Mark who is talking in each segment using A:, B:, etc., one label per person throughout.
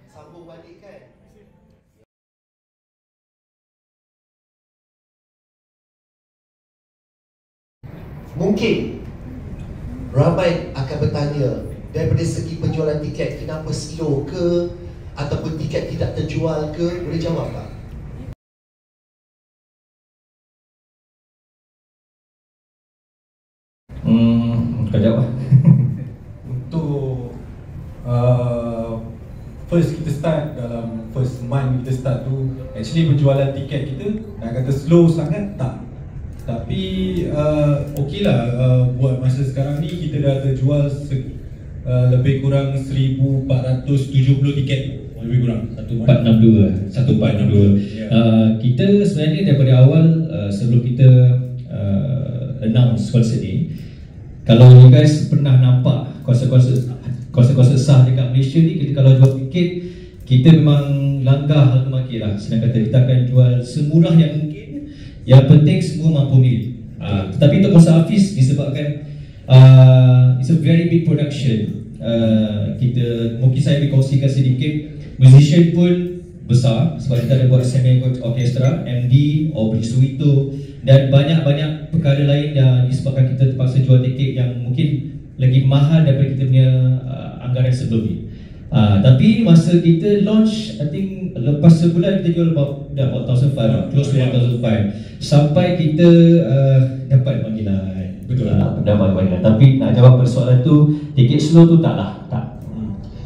A: sambung balik kan. Mungkin ramai akan bertanya, daripada segi penjualan tiket, kenapa slow ke? Ataupun tiket tidak terjual ke? Boleh jawab tak?
B: Kau jawab.
C: Untuk first kita start, dalam first month kita start tu, actually penjualan tiket kita nak kata slow sangat tak. Tapi okey lah, buat masa sekarang ni kita dah terjual lebih kurang 1470 tiket. Lebih kurang
B: 1462. Kita sebenarnya daripada awal sebelum kita announce konsert ni, kalau you guys pernah nampak konsert sah dekat Malaysia ni, kita kalau jual tiket, kita memang langgar harga market lah. Senang kata, kita akan jual semurah yang mungkin. Yang penting semua mampu milik. Tetapi untuk konsert Hafiz, disebabkan it's a very big production, kita mungkin saya berkongsikan sedikit. Musician pun besar sebab kita ada buat semi orchestra, MD, Aubrey Suito, dan banyak-banyak perkara lain yang disebabkan kita terpaksa jual tiket yang mungkin lagi mahal daripada kita punya anggaran sebelum ni. Tapi masa kita launch, I think lepas sebulan kita jual about 1,500, close to 1,500, sampai kita dapat panggilan. Betul lah, dapat panggilan. Tapi nak jawab persoalan tu, tiket slow tu taklah, tak.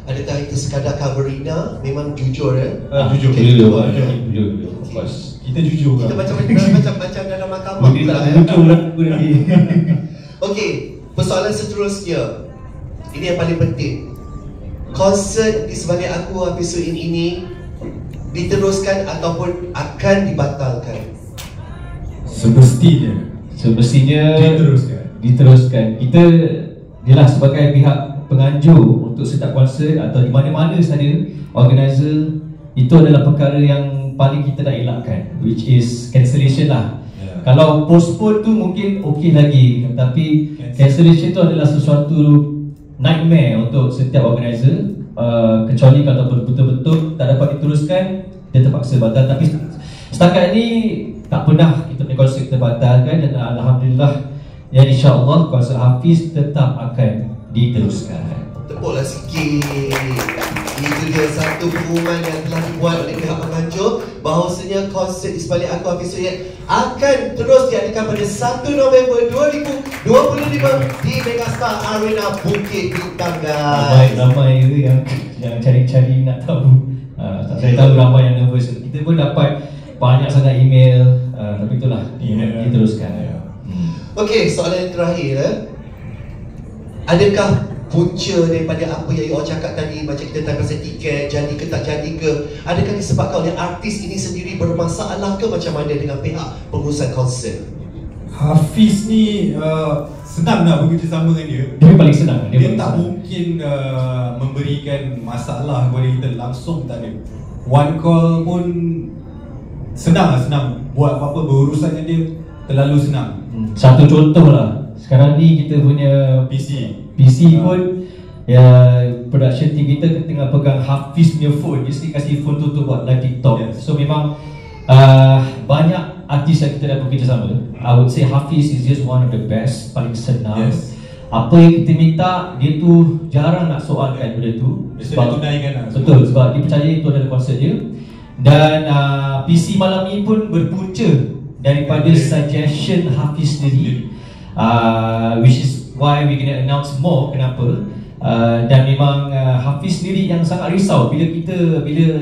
A: Adakah itu sekadar coverina? Memang jujur ya?
C: Jujur.
B: Of course.
C: Kita jujur.
A: Kita macam dalam mahkamah pula ya? Okey, persoalan seterusnya. Ini yang paling penting. Konsert di Sebalik Aku Hafiz Suin ini diteruskan ataupun akan dibatalkan?
C: Semestinya
B: diteruskan. Kita jelas sebagai pihak penganjur untuk setiap konsert atau di mana-mana saja organizer, itu adalah perkara yang paling kita nak elakkan, which is cancellation lah. Kalau postpone tu mungkin okey lagi, tapi cancellation tu adalah sesuatu nightmare untuk setiap organizer. Kecuali kalau betul-betul tak dapat diteruskan, dia terpaksa batal. Tapi setakat ni tak pernah kita punya konsert kita batalkan, dan alhamdulillah ya, insya-Allah konsert Hafiz tetap akan diteruskan.
A: Tepuklah sikit. Itu dia satu pengumuman yang telah dibuat oleh pihak penganjur bahawasanya konsert di Sebalik Aku Hafiz Suin akan terus diadakan pada 1 November 2025 di Megastar Arena Bukit Bintang, guys.
B: Ramai yang cari-cari nak tahu. Saya tahu ramai yang nervous. Kita pun dapat banyak sangat email, tapi itulah diteruskan.
A: Okey, soalan yang terakhir. Adakah punca daripada apa yang you all cakap tadi, macam kita tak pasal tiket, jadi ke tak jadi ke, adakah disebabkan oleh artis ini sendiri bermasalah ke macam mana dengan pihak pengurusan konsert?
C: Hafiz ni senang nak bekerjasama dengan dia.
B: Dia paling senang.
C: Dia tak mungkin memberikan masalah kepada kita langsung, tak ada. One call pun senang. Buat apa-apa berurusan dengan dia terlalu senang.
B: Satu contoh lah, sekarang ni kita punya PC pun ya, production team kita tengah pegang Hafiz punya phone. Dia sendiri kasih phone tu untuk buat live TikTok. So memang banyak artis yang kita dah bekerjasama. I would say Hafiz is just one of the best, paling senang. Apa yang kita minta, dia tu jarang nak soalkan benda tu.
C: Sebab tunaikan lah.
B: Betul, sebab dia percaya itu adalah konsert dia. Dan PC malam ni pun berpunca daripada suggestion Hafiz sendiri, which is why we gonna announce more. Kenapa? Dan memang Hafiz sendiri yang sangat risau bila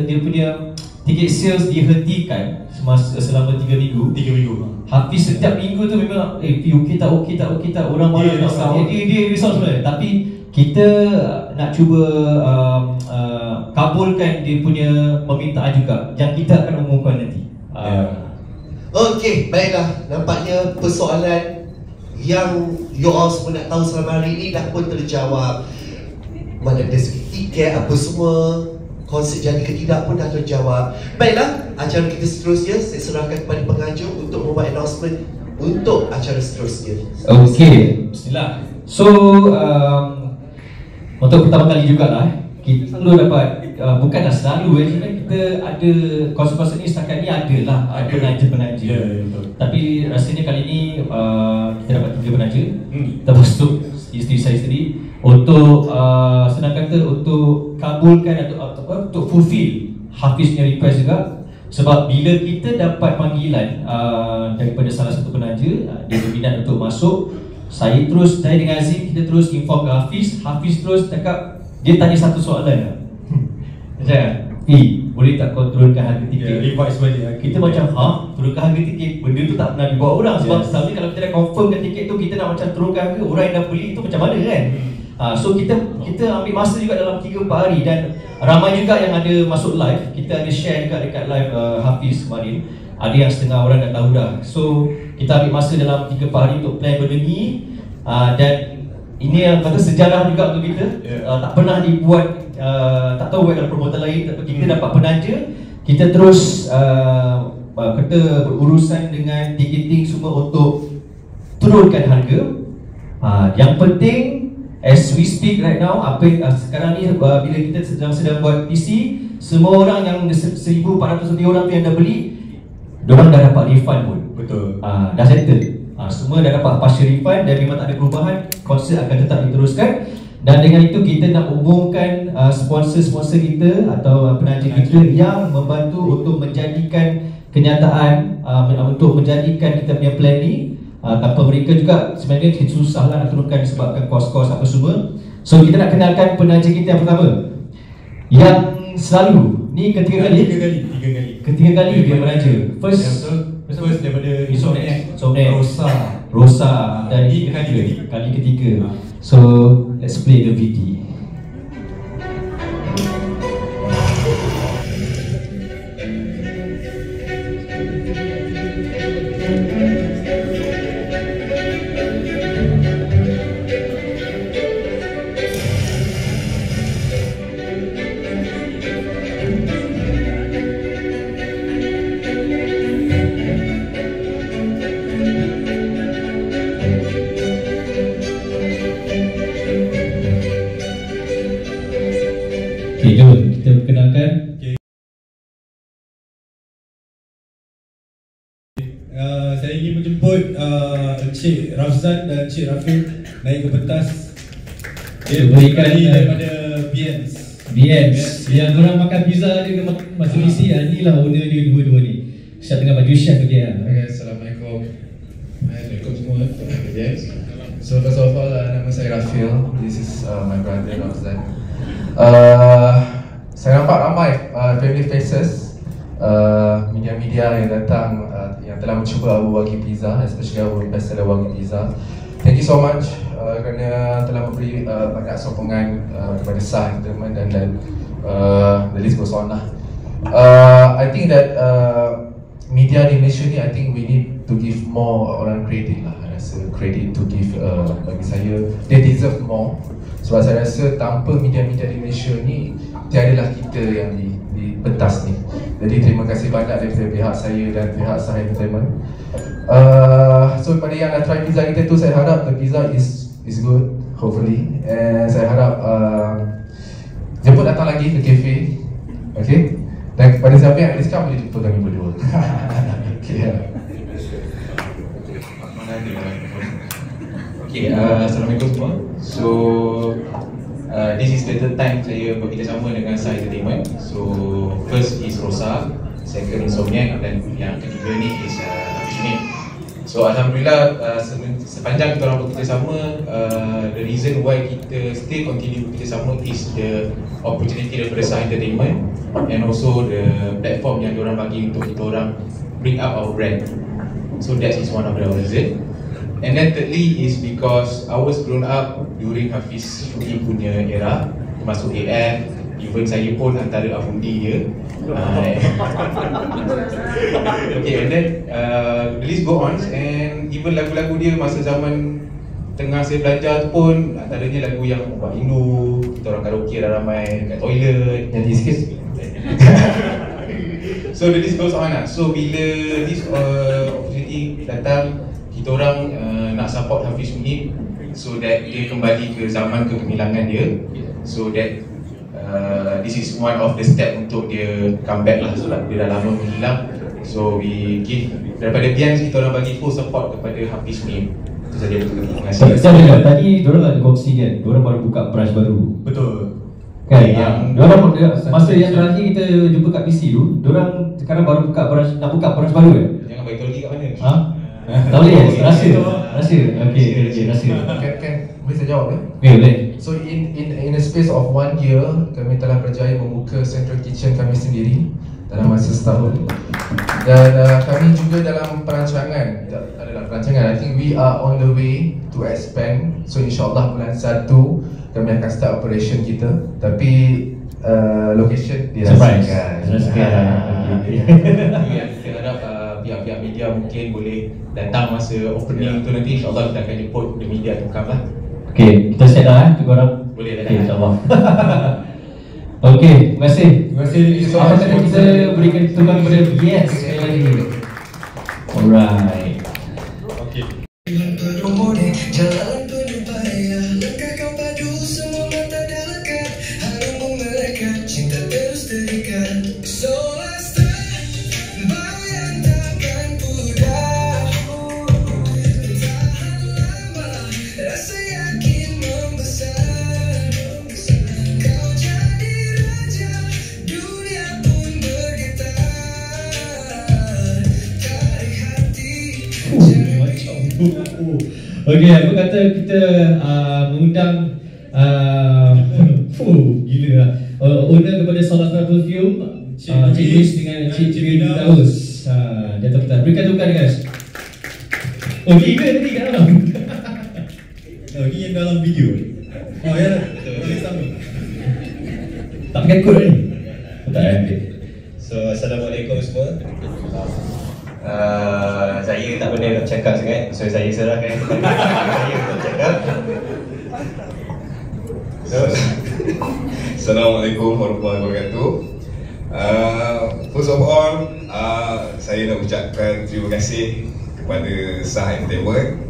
B: dia punya tiket sales dihentikan selama 3 minggu. Hafiz setiap minggu tu memang okey tak, orang marah dia risau sebenarnya. Tapi kita nak cuba kabulkan dia punya permintaan juga, yang kita akan umumkan nanti.
A: Okey, baiklah. Nampaknya persoalan yang you all semua nak tahu selama hari ini dah pun terjawab. Mana dari segi tiket, apa semua, konsert jadi ke tidak pun dah terjawab. Baiklah, acara kita seterusnya saya serahkan kepada penganjur untuk membuat announcement untuk acara seterusnya.
B: Okey, bismillah. So untuk pertama kali jugalah kita selalu dapat bukanlah selalu kita ada konsert-konsert ni setakat ni adalah penaja-penaja. Tapi rasanya kali ni kita dapat 3 penaja, termasuk isteri saya sendiri, untuk senang kata untuk kabulkan atau untuk fulfill Hafiz punya request juga. Sebab bila kita dapat panggilan daripada salah satu penaja, dia berminat untuk masuk, saya dengan Azim kita terus inform ke Hafiz terus cakap, dia tanya satu soalan. Macam, boleh tak kau turunkan harga tiket?
C: Revise balik.
B: Kita macam, turunkan harga tiket? Benda tu tak pernah dibuat orang. Sebab selalu kalau kita dah confirmkan tiket tu, kita nak macam turunkan harga, orang yang dah beli tu macam mana kan? So kita ambil masa juga dalam 3-4 hari, dan ramai juga yang ada masuk live. Kita ada share juga dekat live Hafiz kemarin. Ada yang setengah orang dah tahu dah. So kita ambil masa dalam 3-4 hari untuk plan benda ni, dan ini yang kata sejarah juga untuk kita. Tak pernah dibuat, tak tahu kalau promotor lain, tapi kita dapat penaja, kita terus kata berurusan dengan ticketing semua untuk turunkan harga. Yang penting, as we speak right now, sekarang ni bila kita sedang buat PC, semua orang yang 1,400 lebih orang tu yang dah beli, diorang dah dapat refund pun.
C: Betul.
B: Dah settle. Semua dah dapat partial refund, dan memang tak ada perubahan. Konsert akan tetap diteruskan. Dan dengan itu kita nak umumkan sponsor-sponsor kita atau penaja kita yang membantu untuk menjadikan kenyataan, untuk menjadikan kita punya plan ni. Tanpa mereka juga sebenarnya kita susah lah nak turunkan disebabkan kos-kos apa semua. So kita nak kenalkan penaja kita yang pertama, yang selalu ni ketiga kali dia penaja. First
C: daripada
B: Insomniac,
C: Rosa,
B: dan ini kali ketiga. So let's play the VD. Kita perkenalkan.
C: Saya ingin menjemput Encik Rafzan dan Encik Rafil naik ke pentas.
B: Dia berikan
C: daripada
B: Biens yang orang makan pizza dia masa misi. Inilah owner dia dua-dua ni. Siap dengan baju chef dia.
D: Okay, Assalamualaikum. Assalamualaikum semua. Yes. So first of all, nama saya Rafil. This is my brother Rafzan. Saya nampak ramai family faces, media-media yang datang, yang telah mencuba our Wagyu Pizza, especially our best seller Wagyu Pizza. Thank you so much kerana telah memberi banyak sokongan kepada Sah Entertainment dan the list goes on lah. I think that media di Malaysia ni, I think we need to give more orang kredit lah. I rasa kredit to give, bagi saya, they deserve more. Sebab saya rasa tanpa media-media di Malaysia ni, tiadalah kita yang di pentas ni. Jadi terima kasih banyak daripada pihak saya dan pihak Sah Entertainment. So pada yang dah try pizza kita tu, saya harap the pizza is good, hopefully. And saya harap jemput datang lagi ke cafe. Okay? Dan kepada siapa yang ada diskaun, boleh jemput kami berdua. Okay.
E: Okay, Assalamualaikum semua. So, this is the third time saya bekerjasama dengan Sah Entertainment. So, first is Rosa, second Insomniac, dan yang ketiga ni is Hafiz Unit. So, Alhamdulillah, sepanjang kita orang bekerjasama, the reason why kita still continue bekerjasama is the opportunity daripada Sah Entertainment, and also the platform yang diorang bagi untuk kita orang bring up our brand. So, that is one of the reason. And then thirdly is because I was grown up during Hafiz Shuki punya era, termasuk AF, even saya pun antara afundi dia. Okay, and then the list go on, and even lagu-lagu dia masa zaman tengah saya belajar tu pun antaranya lagu yang buat rindu, kita orang karaoke dah ramai kat toilet.
D: Nyanyi sikit.
E: So the list goes on lah. So bila this opportunity datang, kita orang nak support Hafiz Unit so that dia kembali ke zaman kegemilangan dia, so that this is one of the step untuk dia comeback lah sebab dia dah lama menghilang. So we give, daripada Bians kita orang bagi full support kepada Hafiz ni. Itu saja untuk terima kasih.
B: Tadi diorang ada kongsi kan, diorang baru buka branch baru.
C: Betul.
B: Kan, diorang masa yang terakhir kita jumpa kat PC tu, diorang sekarang baru buka branch, nak buka branch baru kan?
E: Jangan bagi tahu lagi kat mana.
B: Ha? Tak boleh ya? Rahsia. Okey, rahsia.
D: Kan boleh saya jawab ya?
B: Okey, boleh.
D: So in a space of 1 year, kami telah berjaya membuka central kitchen kami sendiri dalam masa setahun. Dan kami juga dalam perancangan, I think we are on the way to expand. So insyaAllah bulan 1 kami akan start operation kita. Tapi location dirahsiakan.
E: Kita harap pihak-pihak media mungkin boleh datang masa opening tu nanti. InsyaAllah kita akan jemput the media to come lah.
B: Okey, kita set dah korang.
E: Boleh dah.
B: Okey, insyaAllah. Okey, terima kasih.
C: Terima kasih.
B: Apa tadi kita berikan teman kepada Yes sekali lagi. Alright.
C: Okey.
F: Jalan penuh bahaya, langkah kau padu, semua mata dah lekat. Haramu melekat, cinta terus terikat. So let's start, bayang takkan pudar. Tahan lama, rasa yakin membesar. Kau jadi raja, dunia pun bergetar. Tarik hati,
B: Okey, aku kata kita mengundang gila lah owner kepada Solar Perfume, Cik Luis dengan Cik Firdaus. Dia terpetak. Berikan tepukan guys. Oh, gila tadi kat dalam.
C: Oh, ini yang dalam video. Oh ya, betul. Sama.
B: Tak pakai kod ni? Tak ada.
G: So, Assalamualaikum semua. Saya tak boleh nak cakap sangat, so saya serahkan kepada saya untuk cakap. So, Assalamualaikum warahmatullahi wabarakatuh. First of all, saya nak ucapkan terima kasih kepada Sah Entertainment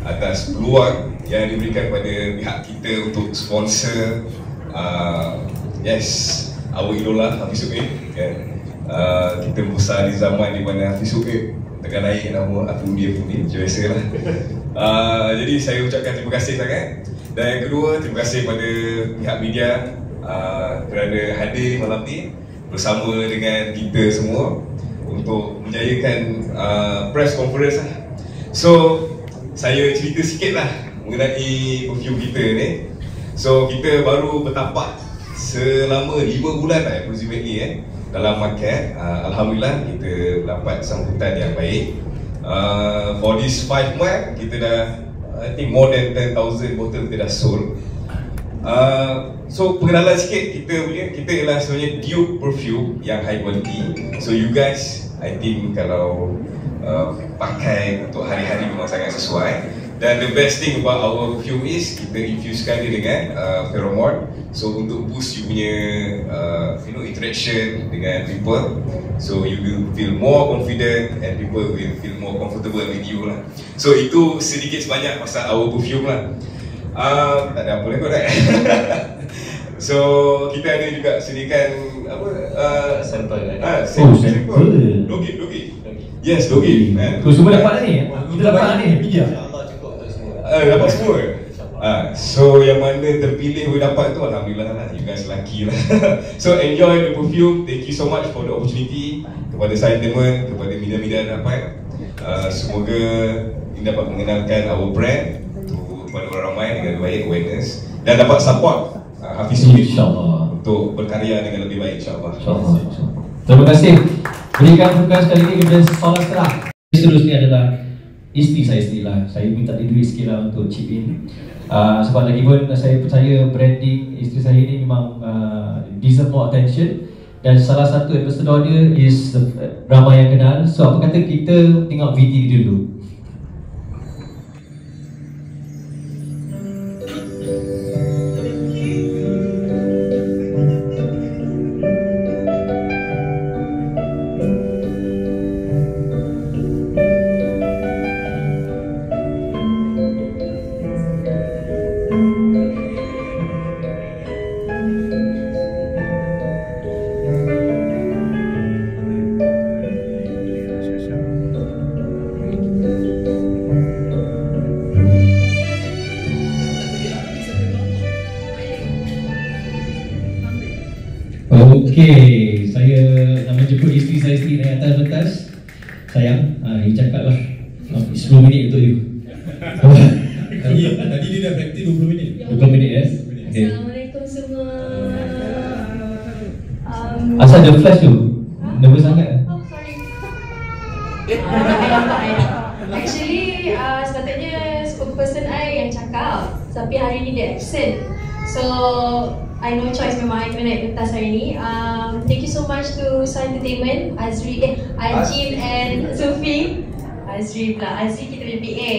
G: atas peluang yang diberikan kepada pihak kita untuk sponsor our idola Hafiz Uqib kan. Kita besar di zaman di mana Hafiz Uqib tengah naik nama Afiq Udia Puni, biasa lah. Jadi saya ucapkan terima kasih sangat. Dan yang kedua, terima kasih kepada pihak media kerana hadir malam ni bersama dengan kita semua untuk menjayakan press conference lah. So, saya cerita sikit lah mengenai perfume kita ni. So, kita baru bertapak selama 5 bulan lah approximately dalam market. Alhamdulillah kita dapat sambutan yang baik. For this 5 month kita dah I think more than 10,000 botol kita dah sold. So pengenalan sikit kita ialah sebenarnya Duke perfume yang high quality. So you guys I think kalau pakai untuk hari-hari memang sangat sesuai. Dan the best thing about our perfume is kita infusekan dia dengan pheromone. So untuk boost you punya interaction dengan people. So you will feel more confident and people will feel more comfortable with you lah. So itu sedikit sebanyak pasal our perfume lah. Tak ada apa lagi kot So kita ada juga sediakan sampel
B: sampel.
G: Dogi.
B: Yes, Dogi. Semua dapat ni? Kita dapat ni? Media?
G: Dapat semua. So yang mana terpilih boleh dapat tu alhamdulillah lah, you guys lucky lah. So enjoy the perfume. Thank you so much for the opportunity. Kepada saya teman, kepada media-media yang dapat, semoga ini dapat mengenalkan our brand kepada orang ramai dengan baik, awareness, dan dapat support Hafiz Uqib untuk berkarya dengan lebih baik insyaAllah.
B: Terima kasih. Berikan tepukan sekali lagi kepada Solar Serah. Seterusnya adalah isteri saya sendirilah. Saya minta dia duit sikit lah untuk chip in. Sebab lagi pun saya percaya branding isteri saya ni memang deserve more attention. Dan salah satu ambassador dia is ramai yang kenal. So apa kata kita tengok video dia dulu. Okey, saya nak menjemput isteri saya sendiri dari atas pentas. Sayang, you cakap lah 10 minit untuk you.
C: Tadi dia dah praktis 20 minit.
B: 20 minit ya? Okay.
H: Assalamualaikum semua.
B: Asal ada flash tu? Nervous sangat?
H: Oh, sorry. Actually, sepatutnya spokesperson I yang cakap, tapi hari ni dia absent. So, I no choice, memang I kena naik pentas hari ni. Thank you so much to Sun Entertainment, Ajim and Sufi. Azri kita punya PA.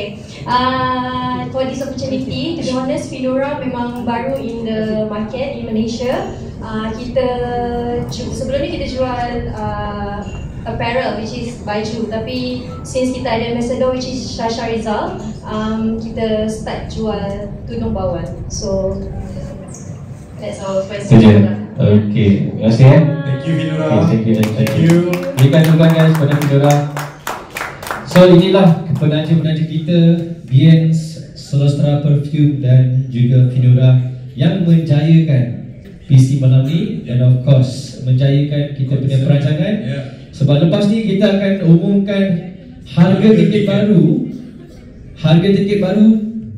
H: For this opportunity, to be honest, Finura memang baru in the market in Malaysia. Sebelum ni kita jual apparel, which is baju. Tapi since kita ada ambassador, which is Shasha Rizal, kita start jual tudung bawal. So that's our first one.
B: Okay, terima kasih
C: Thank you Finura.
B: Thank you. Berikan tepukan guys kepada Finura. So inilah penaja-penaja kita, Bien, Celestra Perfume dan juga Finura yang menjayakan PC malam ni, dan of course menjayakan kita punya perancangan. Sebab lepas ni kita akan umumkan harga tiket baru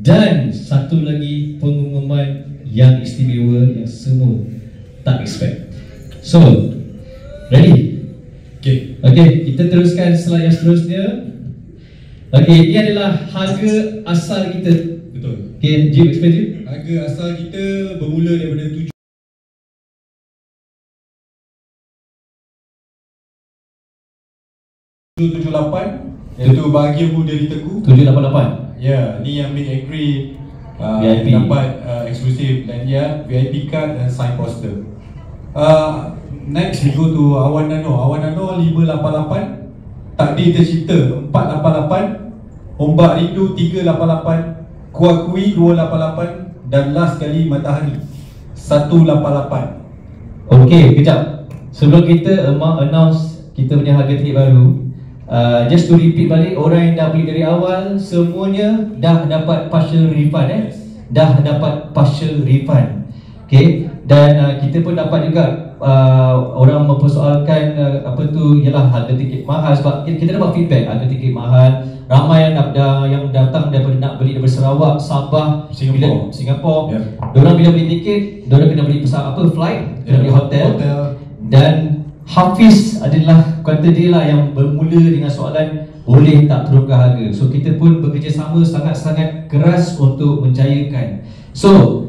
B: dan satu lagi pengumuman yang istimewa yang semua tak expect. So, ready? Okay, kita teruskan slide yang seterusnya. Okay, ini adalah harga asal kita.
C: Betul.
B: Okay, Jim, explain Jim.
C: Harga asal kita bermula daripada 778, iaitu bahagia muda di Teguh.
B: 788.
C: Ya, ni yang make agree
B: VIP.
C: dapat eksklusif dan ya VIP card dan sign poster. Next we go to Awan Nano. Awan Nano 588, Takdir Tercipta 488, Ombak Rindu 388, Kuakui 288 dan last kali Matahari 188.
B: Okay, kejap. Sebelum kita announce kita punya harga tiket baru, just to repeat balik, orang yang dah beli dari awal semuanya dah dapat partial refund dah dapat partial refund. Okay, dan kita pun dapat juga orang mempersoalkan ialah harga tiket mahal, sebab kita dapat feedback harga tiket mahal. Ramai yang datang daripada nak beli daripada Sarawak, Sabah, Singapura. Diorang bila beli tiket, diorang kena beli flight, kena beli hotel. Dan Hafiz adalah kata dia lah yang bermula dengan soalan boleh tak turunkan harga. So kita pun bekerjasama sangat-sangat keras untuk menjayakan. So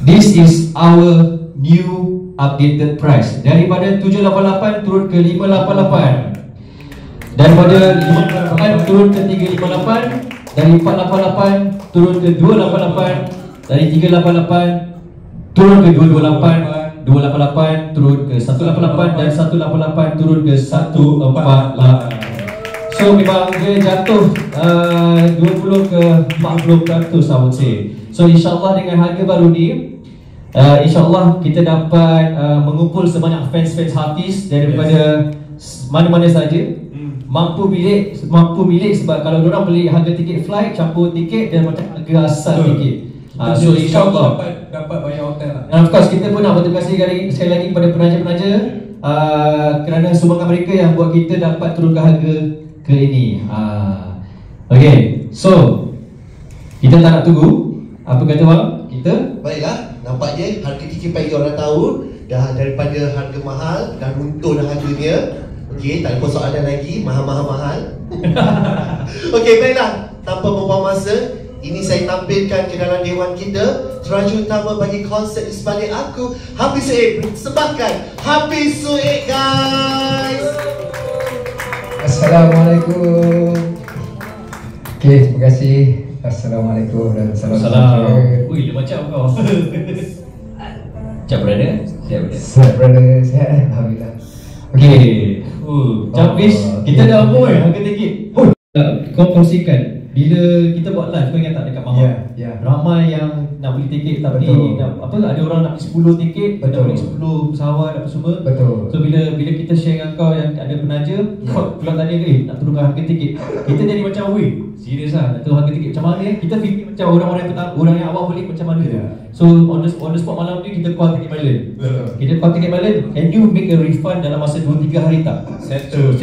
B: this is our new updated price. Daripada 788 turun ke 588. Daripada 588 turun ke 358. Dari 488 turun ke 288. Dari 388 turun ke 228. 288 turun ke 188 dan 188 turun ke 148. So memang dia jatuh 20 ke 40% I would say. So insyaAllah dengan harga baru ni, insyaAllah kita dapat mengumpul sebanyak fans-fans Hafiz daripada mana-mana saja, mampu milik sebab kalau diorang beli harga tiket flight campur tiket dan macam harga asal tiket. So insyaAllah
C: dapat bayar hotel lah.
B: And of course kita pun nak berterima kasih sekali lagi kepada penaja-penaja kerana sumbangan mereka yang buat kita dapat turunkan harga ke ini. Okay, so kita tak nak tunggu. Apa kata bang? Kita?
A: Baiklah, nampaknya harga tiket pagi orang tahu dah daripada harga mahal dan untung dah harganya. Okey, tak ada persoalan lagi, mahal. Okey, baiklah, tanpa membuang masa, ini saya tampilkan ke dalam dewan kita teraju utama bagi konsert di sebalik aku, Hafiz Suhaib. Persembahkan Hafiz Suhaib, guys.
I: Assalamualaikum. Okay, terima kasih. Assalamualaikum dan salam.
B: Ui, dia macam kau. Macam brother?
I: Sihat brother, sihat alhamdulillah.
B: Okay, Hafiz, kita dah umur harga tiket. Kau kongsikan bila kita buat live, kau ingat tak dekat Mamat? Ramai yang nak beli tiket tapi nak, ada orang nak beli 10 tiket, nak beli 10 pesawat apa semua. So bila kita share dengan kau yang ada penaja, kau keluar tanya nak turunkan harga tiket. Kita jadi macam weh, serius nak turun harga tiket macam mana? Kita fikir macam orang yang awal balik macam mana. So on the spot malam ni kita call tiket balik. Kita call tiket balik, can you make a refund dalam masa 2-3 hari tak? Settle.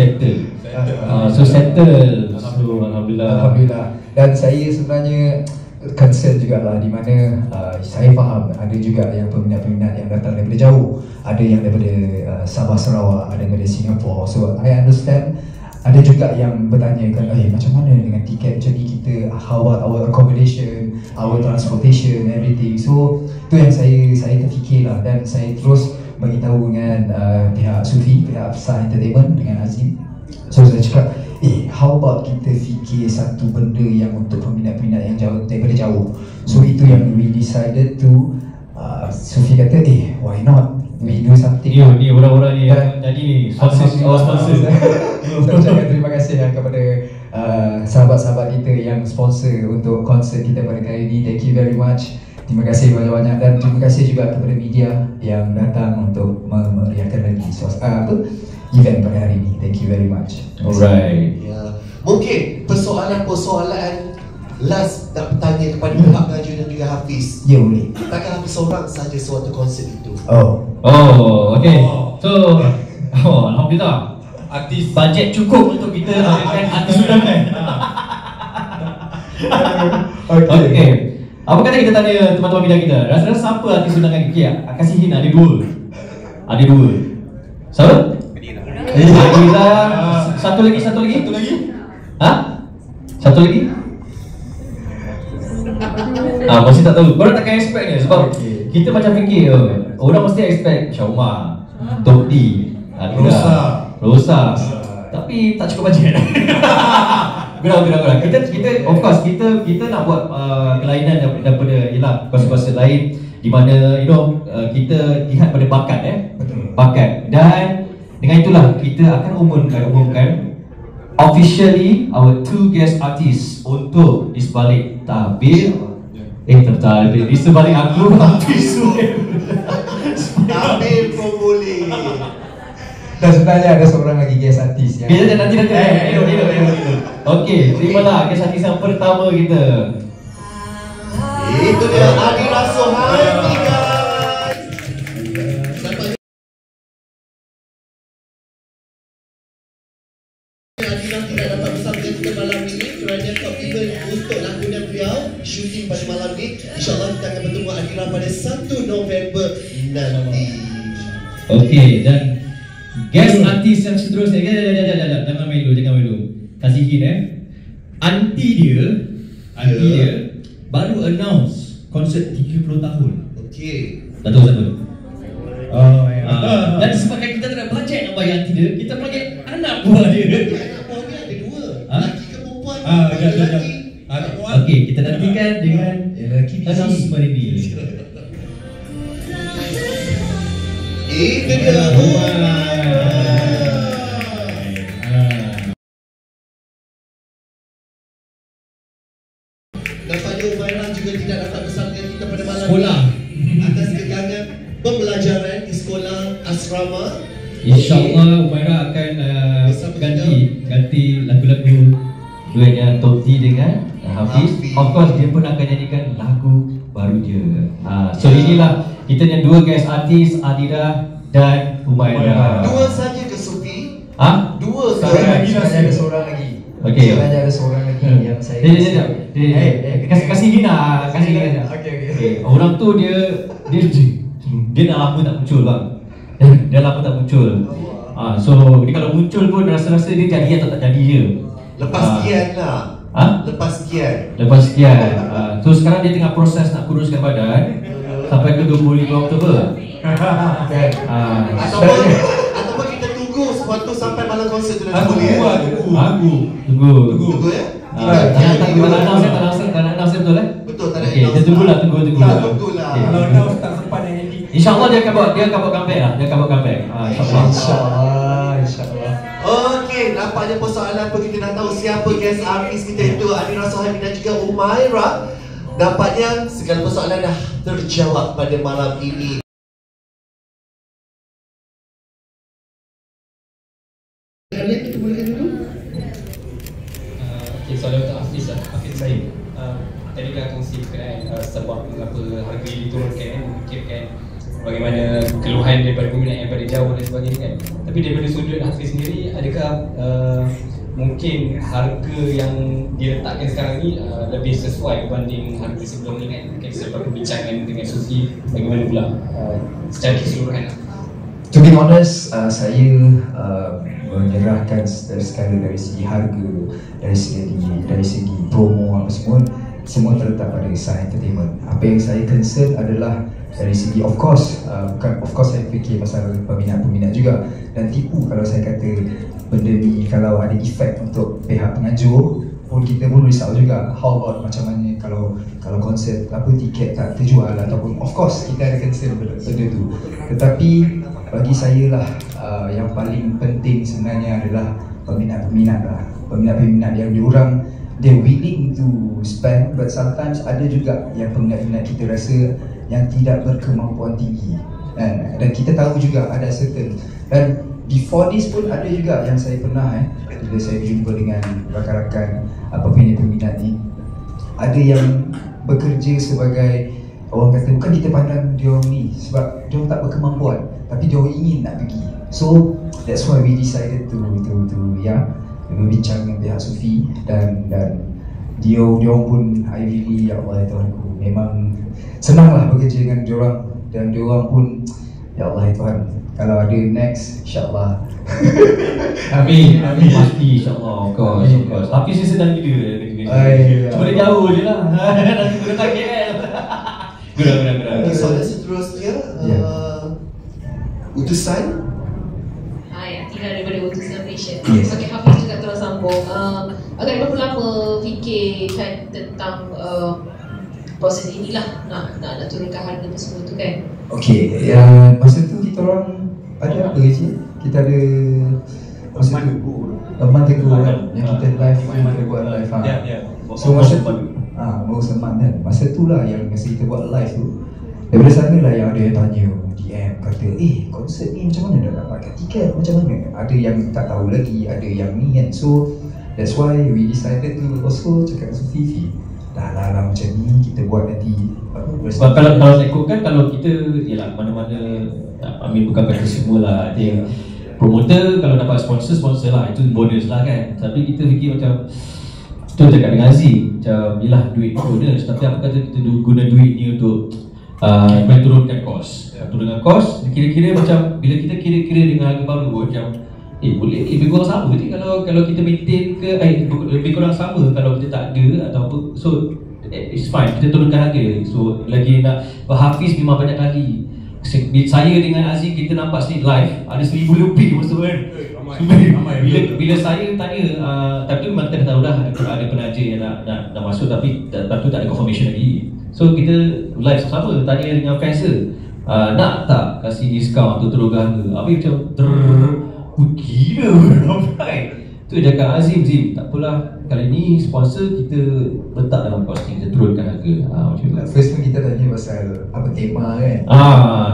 B: So settle.
I: Alhamdulillah. Dan saya sebenarnya concern jugalah di mana saya faham ada juga yang peminat-peminat yang datang daripada jauh, ada yang daripada Sabah Sarawak, ada daripada Singapura. So I understand. Ada juga yang bertanya kan, macam mana dengan tiket macam ni, kita how about our accommodation, our transportation, everything. So tu yang saya terfikirlah, dan saya terus beritahu dengan pihak Sufi, pihak Sah Entertainment dengan Azim. So saya cakap, how about kita fikir satu benda yang untuk peminat-peminat yang jauh, daripada jauh. So itu yang we decided to Sufi kata, why not we do something.
B: Ni orang-orang ni yang jadi ni sponsor.
I: Saya ucapkan terima kasih kepada sahabat-sahabat kita yang sponsor untuk konsert kita pada kali ini. Thank you very much. Terima kasih banyak-banyak, dan terima kasih juga kepada media yang datang untuk memeriahkan lagi event pada hari ini. Thank you very much.
B: Alright.
A: Mungkin persoalan last nak bertanya kepada pihak Ngaju dan juga Hafiz.
I: Ya, boleh.
A: Takkan Hafiz seorang saja suatu konsert itu?
B: Okay. So alhamdulillah, artis bajet cukup untuk kita dengan artis undangan. Okay. Apa kata kita tanya teman-teman media kita, rasa-rasa siapa artis undangan kita? Kasihin ada dua. Siapa? Adira. Satu lagi. Satu lagi? Masih tak tahu. Korang takkan expect ni sebab kita macam fikir orang mesti expect Syaumah, Tok D, Rosa. Tapi tak cukup bajet. Gerang. Kita of course kita nak buat kelainan daripada konsert lain, di mana kita lihat pada bakat. Dan dengan itulah kita akan umumkan officially our 2 guest artists untuk di sebalik tabir. Di sebalik aku artis
A: tabir pun boleh.
I: Dan sebenarnya ada seorang lagi guest artis yang
B: nanti. Okey, terimalah guest artis yang pertama kita.
A: Itu dia Adira Sohani, guys. Adira tidak dapat bersama kita malam ini kerana top event untuk lakonan beliau shooting pada malam ini. InsyaAllah kita akan bertemu Adira pada 1 November nanti.
B: Okey, dan guest artis yang seterusnya, jangan melu. Kasihin Aunty dia baru announce konsert 30 tahun.
A: Okey.
B: Tak tahu siapa. Dan sebabkan kita tak ada bajet nak bayar aunty dia, kita panggil anak buah dia.
A: Anak buah dia ada 2. Lelaki ke perempuan? Lelaki.
B: Okey, kita nantikan dengan announcement ini.
A: Itu dia. Nampaknya Umairah juga tidak dapat bersama dengan kita pada malam ini atas kegangan pembelajaran di sekolah asrama.
B: InsyaAllah Umairah akan ganti lagu-lagu duetnya Tok D dengan Hafiz. Of course dia pun akan nyanyikan lagu baru dia. So inilah kita punya 2 guest artis, Adira dan Umairah.
A: 2 saja ke Sufi? 2
I: ada seorang lagi.
B: Okey.
I: Ada seorang lagi yang saya
B: kasih Hina. Okey. Orang tu dia dah lama tak muncul bang. Dia lama tak muncul. So dia kalau muncul pun rasa-rasa dia jadi atau tak jadi je.
A: Lepas sekian lah. Lepas sekian.
B: So sekarang dia tengah proses nak kuruskan badan sampai ke 25 Oktober.
A: Ataupun kita tunggu sesuatu sampai malam konsert tu nanti boleh. Tunggu ya.
B: Tak nak announce betul
A: Betul, tak nak
B: announce. Kita tunggulah.
C: Kalau announce tak sempat dengan Andy.
B: InsyaAllah dia akan buat comeback lah. InsyaAllah.
A: Okey, Okay, nampaknya persoalan pun kita dah tahu siapa guest artis kita itu, Adira Sohaimi dan juga Umaira. Nampaknya segala persoalan dah terjawab pada malam ini. Kalian kita bolehkan dulu?
J: Okay, soalan untuk Hafiz lah, Hafiz Said. Tadi dah kongsi berkenaan sebab kenapa harga ini diturunkan, memikirkan bagaimana keluhan daripada peminat yang pada jauh dan sebagainya kan. Tapi daripada sudut Hafiz sendiri, adakah mungkin harga yang diletakkan sekarang ni lebih sesuai berbanding harga sebelum ni kan? Mungkin sebab perbincangan dengan Sufi, bagaimana pula secara keseluruhan lah.
I: To be honest, saya menyerahkan sekali dari segi harga, dari segi promo apa semua terletak pada Sahai Entertainment. Apa yang saya concern adalah dari segi of course saya fikir pasal peminat-peminat juga, dan tipu kalau saya kata benda ni kalau ada efek untuk pihak pengajuk pun kita pun risau juga. How about macam mana kalau konsert tiket tak terjual, ataupun of course kita ada concern benda tu. Tetapi bagi saya lah yang paling penting sebenarnya adalah peminat-peminat yang diorang they're willing to spend, but sometimes ada juga yang peminat-peminat kita rasa yang tidak berkemampuan tinggi, dan kita tahu juga ada certain, dan before this pun ada juga yang saya pernah bila saya berjumpa dengan rakan-rakan peminat ni, ada yang bekerja sebagai orang kata bukan kita pandang dia orang ni sebab dia orang tak berkemampuan, tapi dia orang ingin nak pergi. So that's why we decided to berbincang dengan pihak Sufi, dan dia orang pun I really ya Allah ya Tuhanku, memang senanglah bekerja dengan dia orang, dan dia orang pun ya Allah ya Tuhan, kalau ada next insya-Allah.
B: Amin pasti insya-Allah. Kau tapi saya sedang gila. Cuma dia jauh je lah. Nanti kena target kan. Gerak.
A: Soalan seterusnya utusan
K: tinggal daripada utusan Malaysia. Okay, Hafiz juga terus sambung. Agak berapa lama fikirkan tentang proses inilah nak turunkan harga tu semua tu kan?
I: Okay, masa tu kita orang ada apa je? Kita ada masa tu Teguh kan, yang kita live, kita buat live. So masa tu baru seman kan, masa tu lah yang masa kita buat live tu, daripada sana lah yang ada yang tanya DM kata konsert ni macam mana dah dapatkan tiket, macam mana, ada yang tak tahu lagi, ada yang ni kan. So that's why we decided to also cakap dengan Sufi, dah lah macam ni kita buat nanti
B: sebab kalau saya ikutkan, kalau kita yalah mana-mana Amin bukan kata semua lah, ada yang promoter kalau dapat sponsor lah, itu bonus lah kan. Tapi kita fikir macam tu cakap dengan Aziz, macam yelah duit bonus, tapi apa kata kita guna duit ni untuk menurunkan kos. Turunkan kos, kira-kira macam bila kita kira-kira dengan harga baru macam boleh lebih kurang sama je kalau kita maintain ke lebih kurang sama kalau kita tak ada atau apa. So it's fine, kita turunkan harga. So lagi nak Hafiz memang banyak kali saya dengan Aziz kita nampak sini live ada 1,000 lebih masuk kan. Bila saya tanya tapi memang kita dah tahu dah ada penaja yang nak masuk, tapi tu tak ada confirmation lagi. So kita live sama tanya dengan fans nak tak kasih diskaun atau turunkan harga. Habis macam gila ramai. Tu dia cakap Azim tak apalah, kali ni sponsor kita letak dalam costing, kita turunkan harga. Macam tu.
I: First pun kita tanya pasal apa tema kan.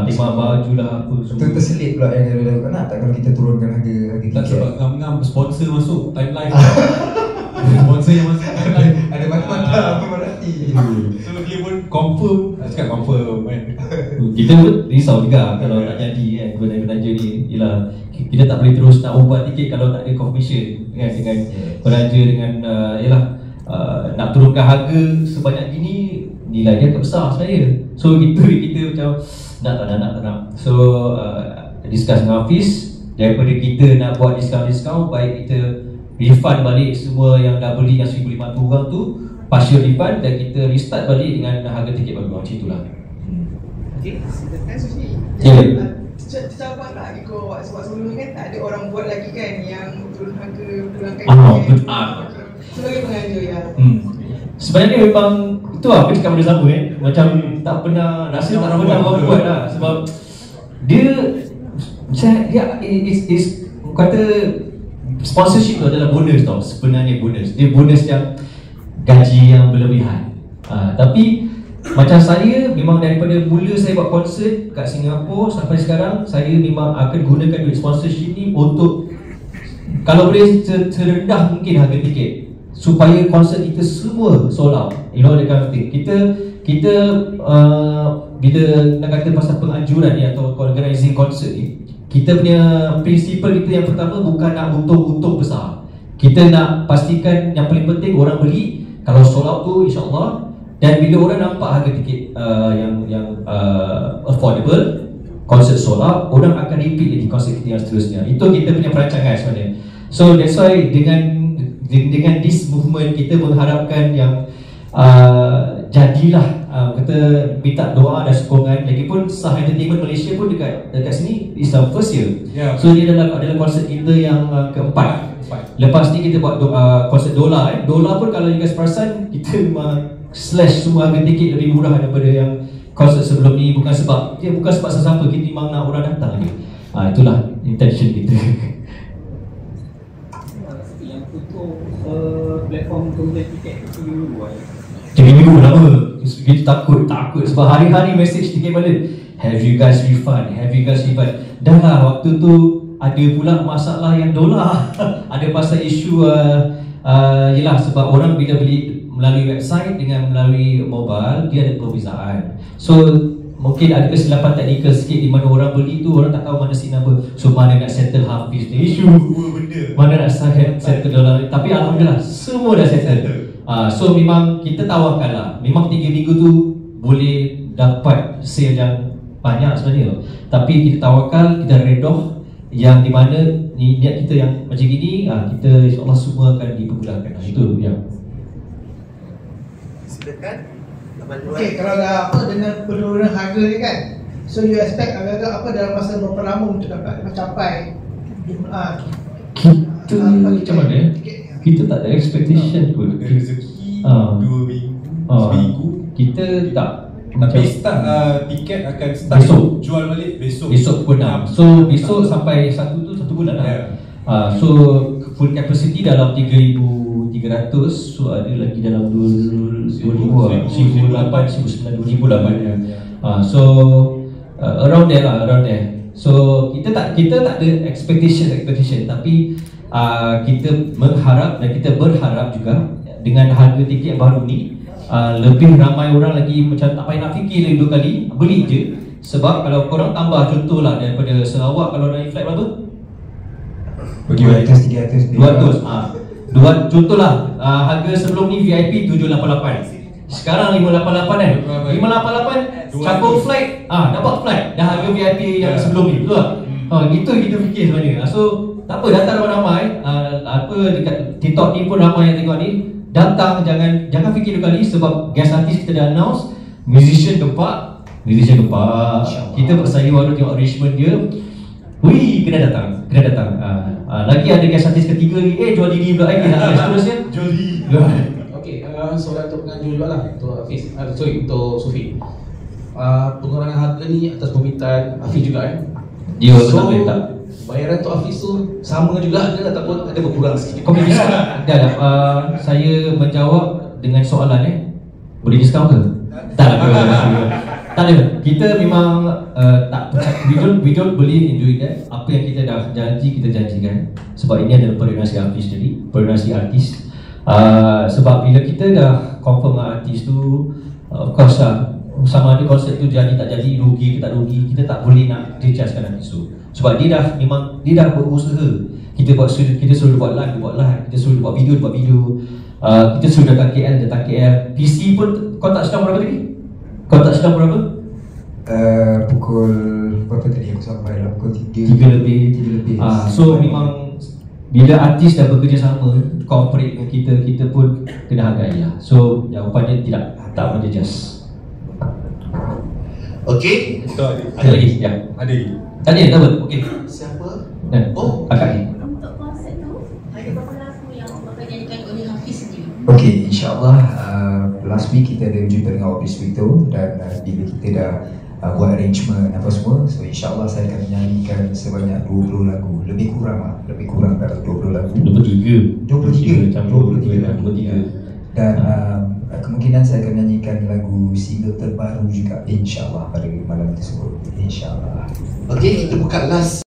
B: Tema baju lah apa semua.
I: Tu terselit pula yang dia nak tak kalau kita turunkan harga tiket.
C: Tak sebab ngam-ngam sponsor masuk timeline. Sponsor yang masuk timeline
I: ada macam-macam apa berarti.
C: So dia pun confirm, cakap confirm kan.
B: Kita pun risau juga kalau tak jadi kan penaja ni. Yelah kita tak boleh terus nak ubah tiket kalau tak ada confirmation kan, dengan penaja dengan nak turunkan harga sebanyak gini, nilainya agak besar sebenarnya. So kita macam nak tak nak. So discuss dengan Hafiz, daripada kita nak buat diskaun, baik kita refund balik semua yang dah beli yang 1,500 orang tu, partial refund, dan kita restart balik dengan harga tiket baru. Macam itulah.
L: Okay, silakan Sufi. Cabar tak ikut sebab sebelum ni kan tak ada orang buat lagi kan yang turun harga, sebagai pengajar ya.
B: Sebenarnya memang itu apa cakap benda sama macam tak pernah rasa tak pernah buat lah, sebab dia is kata sponsorship tu adalah bonus tau, sebenarnya bonus. Dia bonus yang gaji yang berlebihan. Tapi macam saya, memang daripada mula saya buat konsert kat Singapura sampai sekarang, saya memang akan gunakan duit sponsorship ni untuk, kalau boleh serendah mungkin harga tiket, supaya konsert kita semua sold out. You know, that kind of thing. Kita bila nak kata pasal penganjuran ni atau organizing konsert ni, kita punya prinsipal kita yang pertama bukan nak untung besar. Kita nak pastikan yang paling penting orang beli, kalau sold out tu insya-Allah. Dan bila orang nampak harga tiket yang affordable, konsert sold out, orang akan repeat lagi konsert kita yang seterusnya. Itu kita punya perancangan sebenarnya. So that's why dengan this movement kita mengharapkan yang jadilah kita minta doa dan sokongan. Lagipun Sah Entertainment Malaysia pun dekat sini is our first year. So dia adalah konsert kita yang keempat. Lepas ni kita buat konsert Dola. Dola pun kalau you guys perasan, kita memang slash semua harga tiket lebih murah daripada yang konsert sebelum ni. Bukan sebab sesiapa, kita memang nak orang datang je. Itulah intention kita.
M: Yang tutup platform pembelian tiket 3
B: minggu lama. Kita takut sebab hari-hari message tiket balik, have you guys refund. Dah lah, waktu tu ada pula masalah yang Dola. Ada pasal isu yelah, sebab orang bila beli melalui website dengan melalui mobile, dia ada perbezaan. So mungkin ada kesilapan teknikal sikit di mana orang beli tu, orang tak tahu mana SIM number. So mana nak settle Hafiz ni isu, mana nak settle Dola. Tapi alhamdulillah semua dah settle. So memang kita tawarkan lah, memang 3 minggu tu boleh dapat sale yang banyak sebenarnya. Tapi kita tawarkan, kita redoh yang di mana niat kita yang macam gini, kita insyaAllah semua akan dipermudahkan. Itu yang
L: okay, kalau dah dengan penurunan harga ni kan, so you expect agak-agak dalam masa berapa lama untuk dapat mencapai
B: kita macam mana? Kita tak ada expectation pun.
C: Rezeki 2 minggu, seminggu
B: kita tak.
C: Tapi start tiket akan start
B: besok,
C: jual balik besok
B: pukul 6. So besok sampai 1 bulan lah. So full capacity dalam 3,300. So ada lagi dalam 2,000, 1,800, 2,900. So around there lah, So kita tak ada expectation, tapi kita mengharap dan kita berharap juga dengan harga tiket baru ni, lebih ramai orang lagi macam tak payah nak fikir lagi 2 kali, beli je. Sebab kalau korang tambah contohlah daripada Sarawak, kalau naik flight berapa?
I: 200,
B: 200. Contohlah harga sebelum ni VIP 788. Sekarang 588 kan? 588 campur flight, dapat flight dah harga VIP yang sebelum ni, betul tak? Gitu kita fikir sebenarnya. So tak apa, datang ramai-ramai, dekat TikTok ni pun ramai yang tengok ni. Datang, jangan fikir 2 kali sebab guest artist kita dah announce, musician gempak. Kita bersaing waktu tengok arrangement dia. Wih, kena datang. Lagi ada guest artist ketiga ni, jual diri pula lagi lah. Seterusnya
C: jual diri.
N: Okey, soalan untuk penganjur juga lah, untuk Hafiz, untuk Sufi. Pengurangan harga ni atas permintaan Hafiz juga kan?
B: Dia tak boleh tak?
N: Bayaran untuk Hafiz tu sama juga ke ataupun ada berkurang sikit?
B: Kau boleh discount? Saya menjawab dengan soalan boleh discount ke? Tak ada. Kita memang we don't believe in doing that. Apa yang kita dah janji, kita janjikan. Sebab ini adalah koordinasi artis jadi, koordinasi artis. Sebab bila kita dah confirm dengan artis tu, of course lah, sama ada konsep tu jadi tak jadi, rugi ke tak rugi, kita tak boleh nak judgekan artis tu. Sebab dia dah berusaha. Kita suruh buat live, kita suruh buat video, kita suruh datang KL. PC pun kau tak sedang berapa tadi?
I: Pukul berapa tadi aku sampai lah? Pukul 3 lebih.
B: So memang bila artis dah bekerjasama, cooperate dengan kita pun kena hargai lah. So jawapannya tak menjejas.
A: Okey.
B: Ada lagi? Ya.
C: Ada lagi.
B: Tadi tak apa? Okey.
A: Siapa?
B: Akak ni.
K: Untuk konsert tu, ada berapa lagu yang bakal nyanyikan oleh Hafiz sendiri?
I: Okay, insyaAllah last week kita ada jumpa dengan Opis Vito dan bila kita dah buat arrangement apa semua. So insyaAllah saya akan menyanyikan sebanyak 20 lagu, lebih kurang dari 20 lagu. 23 dan kemungkinan saya akan nyanyikan lagu single terbaru juga insyaAllah pada malam tersebut, insyaAllah.
A: Okay, kita buka last